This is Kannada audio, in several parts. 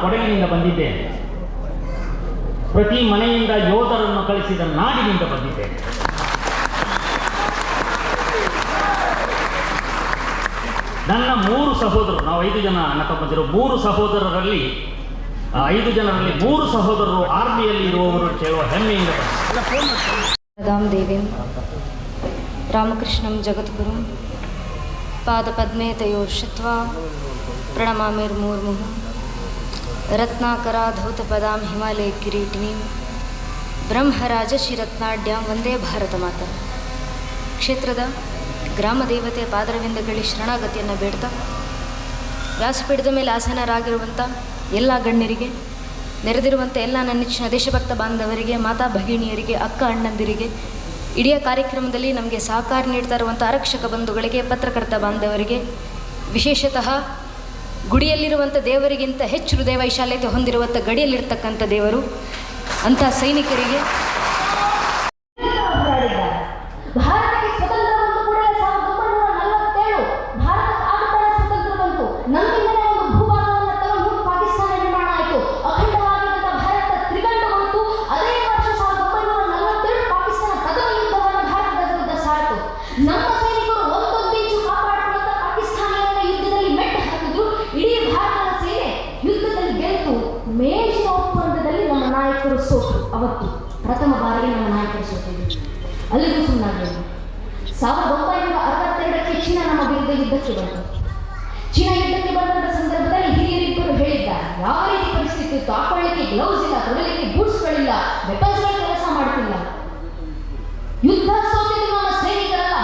ಕೊಡಗಿನಿಂದ ಬಂದಿದ್ದೇನೆ. ಪ್ರತಿ ಮನೆಯಿಂದ ಯೋಧರನ್ನು ಕಳಿಸಿದ ನಾಡಿನಿಂದ ಬಂದಿದ್ದೇನೆ. ನನ್ನ 3 ಸಹೋದರರು, ನಾವು 5 ಜನ ಅಣ್ಣ ತಮ್ಮಂದಿರು, 3 ಸಹೋದರರಲ್ಲಿ 5 ಜನರಲ್ಲಿ 3 ಸಹೋದರರು ಆರ್ಮಿಯಲ್ಲಿ ಇರುವವರು ಹೇಳುವ ಹೆಮ್ಮೆಯಿಂದ ದೇವಿಂ ರಾಮಕೃಷ್ಣಂ ಜಗದ್ಗುರು ಪಾದಪದ್ಮೇ ತಯೋರ್ಷಿತ್ವಾ ಪ್ರಣಮಾಮಿರ್ಮೂರ್ಮುಹು ರತ್ನಾಕರಾಧೌತಪದಾಂ ಹಿಮಾಲಯ ಕಿರೀಟಿನೀಂ ಬ್ರಹ್ಮರಾಜಶಿರತ್ನಾಡ್ಯಾಂ ವಂದೇ ಭಾರತ ಮಾತಾ. ಕ್ಷೇತ್ರದ ಗ್ರಾಮ ದೇವತೆ ಪಾದರವಿಂದಗಳಿಗೆ ಶರಣಾಗತಿಯನ್ನು ಬೇಡ್ತಾ, ವ್ಯಾಸಪೀಠದ ಮೇಲೆ ಆಸನರಾಗಿರುವಂಥ ಎಲ್ಲ ಗಣ್ಯರಿಗೆ, ನೆರೆದಿರುವಂಥ ಎಲ್ಲ ನನ್ನ ನೆಚ್ಚಿನ ದೇಶಭಕ್ತ ಬಾಂಧವರಿಗೆ, ಮಾತಾ ಭಗಿನಿಯರಿಗೆ, ಅಕ್ಕ ಅಣ್ಣಂದಿರಿಗೆ, ಇಡೀ ಕಾರ್ಯಕ್ರಮದಲ್ಲಿ ನಮಗೆ ಸಹಕಾರ ನೀಡ್ತಾ ಇರುವಂಥ ಆರಕ್ಷಕ ಬಂಧುಗಳಿಗೆ, ಪತ್ರಕರ್ತ ಬಾಂಧವರಿಗೆ, ವಿಶೇಷತಃ ಗುಡಿಯಲ್ಲಿರುವಂಥ ದೇವರಿಗಿಂತ ಹೆಚ್ಚು ಹೃದಯ ವೈಶಾಲ್ಯತೆ ಹೊಂದಿರುವಂಥ ಗಡಿಯಲ್ಲಿರ್ತಕ್ಕಂಥ ದೇವರು ಅಂಥ ಸೈನಿಕರಿಗೆ, ನಮ್ಮ ಸೈನಿಕರು ಒಂದೊಂದು ಇಂಚು ಕಾಪಾಡಿಕೊಳ್ಳುತ್ತ ಪಾಕಿಸ್ತಾನಿಯನ್ನ ಯುದ್ಧದಲ್ಲಿ ಮೆಟ್ಟು ಹಾಕಿದ್ರು. ಇಡೀ ಭಾರತದ ಸೇನೆ ಯುದ್ಧದಲ್ಲಿ ಗೆದ್ದು ಮೇಜಿನ ಒಪ್ಪಂದದಲ್ಲಿ ನಮ್ಮ ನಾಯಕರು ಸೋತರು. ಅವತ್ತು ಪ್ರಥಮ ಬಾರಿಗೆ ನಮ್ಮ ನಾಯಕರು ಸೋತಿದ್ರು. ಅಲ್ಲಿಗೂ ಸುಮ್ಮನಾಗಲಿಲ್ಲ. 1962ಕ್ಕೆ ಚೀನಾ ನಮ್ಮ ವಿರುದ್ಧ ಯುದ್ಧಕ್ಕೆ ಬಂತು. ಚೀನಾ ಯುದ್ಧಕ್ಕೆ ಬಂದಂತ ಸಂದರ್ಭದಲ್ಲಿ ಹಿರಿಯರಿಬ್ಬರು ಹೇಳಿದ್ದಾರೆ, ಯಾವ ರೀತಿ ಪರಿಸ್ಥಿತಿ ಇತ್ತು, ಹಾಕೊಳ್ಳಿಕ್ಕೆ ಗ್ಲೌಸ್ ಇಲ್ಲ, ತೊಡಲಿಕ್ಕೆ ಬೂಟ್ಸ್ಗಳಿಲ್ಲ, ವೆಪನ್ಸ್ಗಳ ಕೆಲಸ ಮಾಡ್ತಿಲ್ಲ. ಯುದ್ಧ ಸೋತಿದ್ದು ನಮ್ಮ ಸೈನಿಕರಲ್ಲ,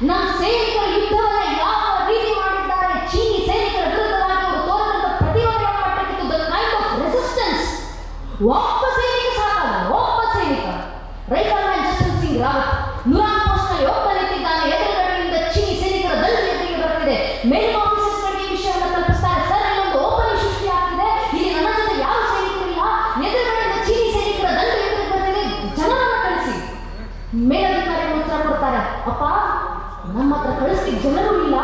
ನಮ್ಮ ಸೈನಿಕರು ಯುದ್ಧವನ್ನ ಯಾವ ರೀತಿ ಮಾಡಿದ್ದಾರೆ, ಚೀನಿ ಸೈನಿಕರ ವಿರುದ್ಧವಾಗಿ ಅವರು ತೋರಿದಂತ ಪ್ರತಿರೋಧ ಮಟ್ಟಕ್ಕಿತ್ತು. The kind of resistance. ಒಬ್ಬ ಸೈನಿಕ ಸಾಕಲ್ಲ, ಒಬ್ಬ ಸೈನಿಕ rifleman Jaswant Singh Rawat Nuran post ನಲ್ಲಿ ಒಬ್ಬ ನಿಂತಿದ್ದಾನೆ. ಎದುರುಗಡೆಯಿಂದ ಚೀನಿ ಸೈನಿಕರ ದಂಡು ಎದುರಿಗೆ ಬರ್ತಿದೆ. ಮೇಲ್ ಆಫೀಸರ್ಸ್ ಗಳಿಗೆ ಈ ವಿಷಯವನ್ನು ಕಲ್ಪಿಸ್ತಾರೆ. ಸರ್, ಇಲ್ಲೊಂದು ಓಪನಿಂಗ್ ಸೃಷ್ಟಿ ಆಗ್ತಿದೆ, ಇಲ್ಲಿ ನನ್ನ ಜೊತೆ ಯಾವ ಸೈನಿಕರು ಇಲ್ಲ, ಎದುರುಗಡೆಯಿಂದ ಚೀನಿ ಸೈನಿಕರ ದಂಡು ಎದುರಿಗೆ ಬರ್ತಿದೆ, ಜನರನ್ನ ಕಳಿಸಿ. ಮೇಲಧಿಕಾರಿಗಳು ಉತ್ತರ ಕೊಡ್ತಾರೆ, ಅಪ್ಪ ನಮ್ಮ ಹತ್ರ ಕಳಿಸ್ಲಿಕ್ಕೆ ಜನರು ಇಲ್ಲ,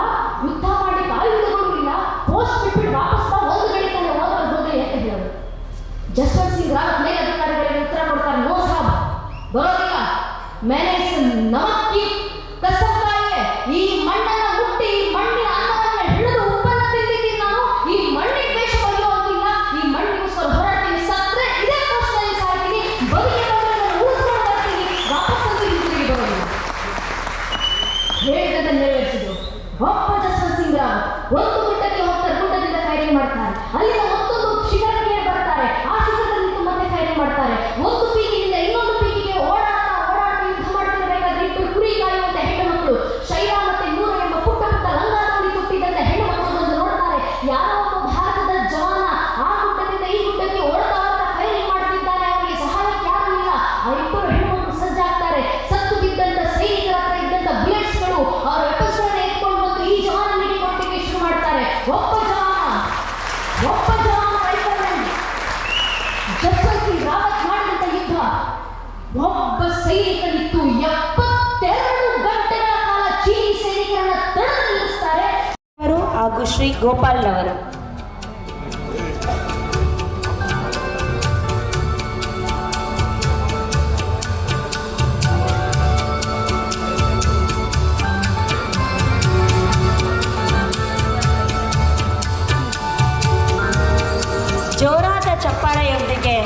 ಯುದ್ಧ ಮಾಡ್ಲಿಕ್ಕೆ ಆಯುಧಗಳು ಇಲ್ಲ, ಪೋಸ್ಟ್ ಬಿಟ್ಬಿಟ್ಟು ವಾಪಸ್ ಬಾ, ಒಂದು ಗಡಿತಾನೆ ಹೋದ್ರೆ ಯಾಕೆ ಹೇಳೋದು. ಜಸ್ವಂತ್ ಸಿಂಗ್ ರಾವತ್ ಮೇಲಧಿಕಾರಿಗಳಿಗೆ ಉತ್ತರ ಕೊಡ್ತಾರೆ, ನೋ ಸಾಬ್, ಬರೋದಿಲ್ಲ. ಮೇನೆ ನಮಕ್ಕಿ ಕಸಕ್ಕಾಯೆ, ಈ ಮಣ್ಣನ್ನ ಮುಟ್ಟಿ ಈ ಮಣ್ಣಿನ ಅನ್ನವನ್ನ ಹಿಡಿದು ಉಪ್ಪನ್ನ ತಿಂದಿದ್ದೀನಿ ನಾನು, ಈ ಮಣ್ಣಿಗೆ ದ್ವೇಷ ಬರೆಯುವಂತಿಲ್ಲ, ಈ ಮಣ್ಣಿಗೋಸ್ಕರ ಹೋರಾಡ್ತೀನಿ, ಸತ್ರೆ ಇದೇ ಪೋಸ್ಟ್ನಲ್ಲಿ ಸಾಯ್ತೀನಿ, ಬದುಕಿ ಉಳಿಸ್ಕೊಂಡು ಬರ್ತೀನಿ, ವಾಪಸ್ ಅಂತ ಹಿಂತಿರುಗಿ ಬರೋದಿಲ್ಲ. ಹೇಳಿದ್ದನ್ನು ನೆರವೇರಿಸಿದ್ರು. ಒಬ್ಬ ಜಸ್ವಂತ್ ಸಿಂಗ್ ರಾವತ್ ಒಂದು ಗುಡ್ಡಕ್ಕೆ ಹೋಗ್ತಾರೆ, ಗುಡ್ಡದಿಂದ ಫೈರಿಂಗ್ ಮಾಡ್ತಾರೆ, ಅಲ್ಲಿಂದ ಮತ್ತೊಂದು ಶಿಖರಕ್ಕೆ ಬರ್ತಾರೆ, ಆ ಶಿಖರದಲ್ಲಿ ಮತ್ತೆ ಫೈರಿಂಗ್ ಮಾಡ್ತಾರೆ. ಒಂದು ಪೀಕಿನಿಂದ ಇನ್ನೊಂದು ಪೀಕಿಗೆ ಓಡಾಡ್ತಾ ಯುದ್ಧ ಮಾಡ್ತಿರ್ಬೇಕಾದ್ರೆ ಇಬ್ಬರು ಕುರಿ ಕಾಯುವಂತ ಹೆಣ್ಣು ಮಕ್ಕಳು, ಶೈಲಾ ಮತ್ತೆ ನೂರು ಎಂಬ ಪುಟ್ಟ ಪುಟ್ಟ ಲಂಗಾದಲ್ಲಿ ಕೊಟ್ಟಿದ್ದಂತ ಹೆಣ್ಣು ಮಕ್ಕಳು ಬಂದು ನೋಡ್ತಾರೆ. ಯಾರೋ ಒಬ್ಬ ಭಾರತದ ಜವಾನ ಆ ಗುಡ್ಡದಿಂದ ಈ ಗುಡ್ಡಕ್ಕೆ ಓಡ್ತಾ ಫೈರಿಂಗ್ ಮಾಡ್ತಿದ್ದಾನೆ, ಅವರಿಗೆ ಸಹಾಯಕ್ಕೆ ಯಾರು ಇಲ್ಲ. ಆ ಇಬ್ಬರು ಹೆಣ್ಣು ಮಕ್ಕಳು ಸಜ್ಜಾಗ್ತಾರೆ. ಸತ್ತು ಬಿದ್ದಂತ ಸೈನಿಕರ ಹತ್ರ ಇದ್ದಂತ ಬುಲೆಟ್ಸ್ಗಳು, ಅವರ ವೆಪನ್ಸ್ಗಳನ್ನ ಎತ್ಕೊಂಡು ಬಂದು ಈ ಜವಾನನಿಗೆ ಕೊಟ್ಟಿಗೆ ಶುರು ಮಾಡ್ತಾರೆ. ಒಬ್ಬ ಜವಾನ ರೈಫಲ್ ಮ್ಯಾನ್ ಜಸ್ವಂತ್ ಸಿಂಗ್ ರಾವತ್ ಮಾಡಿದಂತ ಯುದ್ಧ ಒಬ್ಬ ಸೈನಿಕನಿತ್ತು 72 ಗಂಟೆಗಳ ಕಾಲ ಚೀನಿ ಸೈನಿಕರನ್ನ ತಡೆದು ನಿಲ್ಲಿಸ್ತಾರೆ. ಹಾಗೂ ಶ್ರೀ ಗೋಪಾಲ್ ಅವರು. ಜೋರಾದ ಚಪ್ಪಾಳೆಯೊಂದಿಗೆ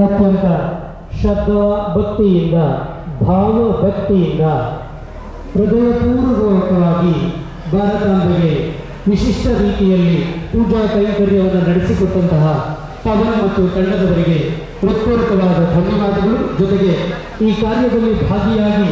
ಅತ್ಯಂತ ಶ್ರದ್ಧಾ ಭಕ್ತಿಯಿಂದ, ಭಾವಭಕ್ತಿಯಿಂದ, ಹೃದಯಪೂರ್ವಕವಾಗಿ ಭಾರತಾಂಬೆಗೆ ವಿಶಿಷ್ಟ ರೀತಿಯಲ್ಲಿ ಪೂಜಾ ಕೈಂಕರ್ಯವನ್ನು ನಡೆಸಿಕೊಟ್ಟಂತಹ ಪವನ್ ಮತ್ತು ತಂಡದವರಿಗೆ ಹೃತ್ಪೂರ್ವಕವಾದ ಧನ್ಯವಾದಗಳು. ಜೊತೆಗೆ ಈ ಕಾರ್ಯದಲ್ಲಿ ಭಾಗಿಯಾಗಿ